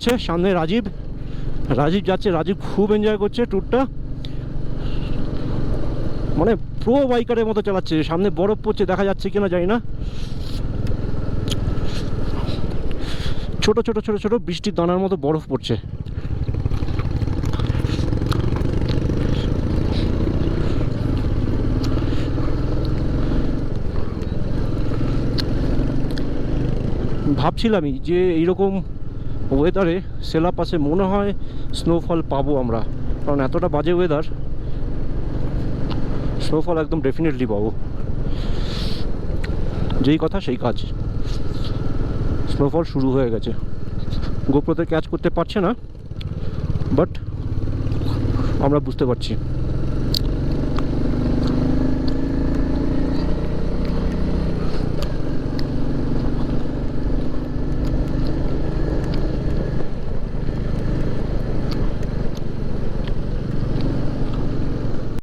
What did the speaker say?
হচ্ছে। সামনে রাজীব যাচ্ছে, রাজীব খুব এনজয় করছে ট্যুরটা, মানে প্রো বাইকারের মতো চালাচ্ছে। সামনে বরফ পড়ছে, দেখা যাচ্ছে কিনা জানি না, ছোট ছোট ছোট ছোট বৃষ্টির দানার মতো বরফ পড়ছে। ভাবছিলামই যে এইরকম ওয়েদারে সেলা পাসে মনে হয় স্নোফল পাবো আমরা, কারণ এতটা বাজে ওয়েদার, স্নোফল একদম ডেফিনেটলি পাবো। যেই কথা সেই কাজ, স্নোফল শুরু হয়ে গেছে। গোপ্রোতে ক্যাচ করতে পারছে না, বাট আমরা বুঝতে পারছি।